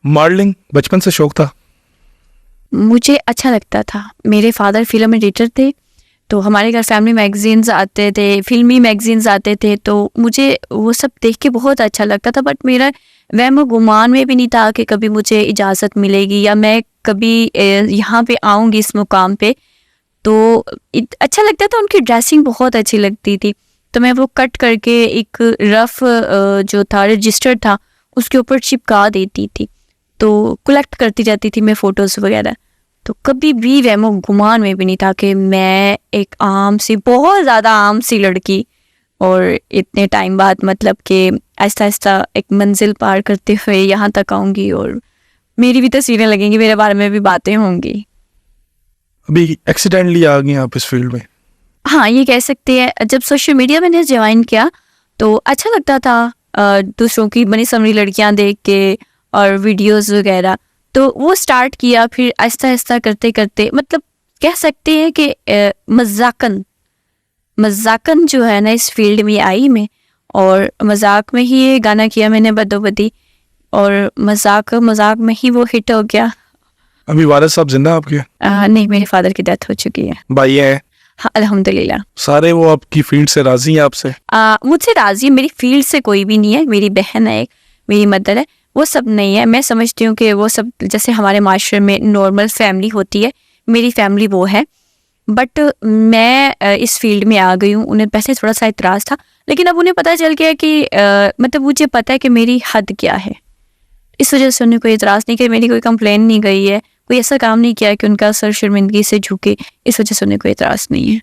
Modelling बचपन से शौक था? मुझे अच्छा लगता था। मेरे फादर फिल्म एडिटर थे, तो हमारे घर फैमिली मैगजीन्स आते थे, फिल्मी मैगजीन्स आते थे, तो मुझे वो सब देख के बहुत अच्छा लगता था। बट मेरा वहम गुमान में भी नहीं था कि कभी मुझे इजाज़त मिलेगी या मैं कभी यहाँ पे आऊँगी इस मुकाम पे। तो अच्छा लगता था, उनकी ड्रेसिंग बहुत अच्छी लगती थी, तो मैं वो कट करके एक रफ जो था रजिस्टर था उसके ऊपर चिपका देती थी, तो कलेक्ट करती जाती थी मैं फ़ोटोज़ वगैरह। तो कभी भी वहमो गुमान में भी नहीं था कि मैं एक आम सी, बहुत ज़्यादा आम सी लड़की, और इतने टाइम बाद मतलब कि आहिस्ता आहिस्ता एक मंजिल पार करते हुए यहाँ तक आऊँगी और मेरी भी तस्वीरें लगेंगी, मेरे बारे में भी बातें होंगी। अभी एक्सीडेंटली आ गई आप इस फील्ड में? हाँ, ये कह सकते हैं। जब सोशल मीडिया मैंने ज्वाइन किया तो अच्छा लगता था दूसरों की बनी संवरी लड़कियां देख के और वीडियोस वगैरह, तो वो स्टार्ट किया। फिर आहिस्ता आहिस्ता करते करते मतलब कह सकते हैं कि मजाकन मजाकन जो है ना इस फील्ड में आई मैं, और मजाक में ही ये गाना किया मैंने बदोबदी, और मजाक मजाक में ही वो हिट हो गया। अभी वारिस साहब जिंदा आपके? नहीं, मेरे फादर की डेथ हो चुकी है। भाई हैं? हाँ, अल्हम्दुलिल्लाह। सारे वो आपकी फील्ड से राजी हैं आपसे? मुझसे राजी मेरी फील्ड से कोई भी नहीं है। मेरी बहन है एक, मेरी मदर है, वो सब नहीं है। मैं समझती हूँ कि वो सब जैसे हमारे माशरे में नॉर्मल फैमिली होती है, मेरी फैमिली वो है। बट मैं इस फील्ड में आ गई हूँ। उन्हें पहले थोड़ा सा इतराज़ था, लेकिन अब उन्हें पता चल गया कि मतलब मुझे पता है कि मेरी हद क्या है। इस वजह से उन्हें कोई इतराज़ नहीं किया, मेरी कोई कंप्लेन नहीं गई है, कोई ऐसा काम नहीं किया कि उनका सर शर्मिंदगी से झुके। इस वजह से उन्हें कोई इतराज़ नहीं है।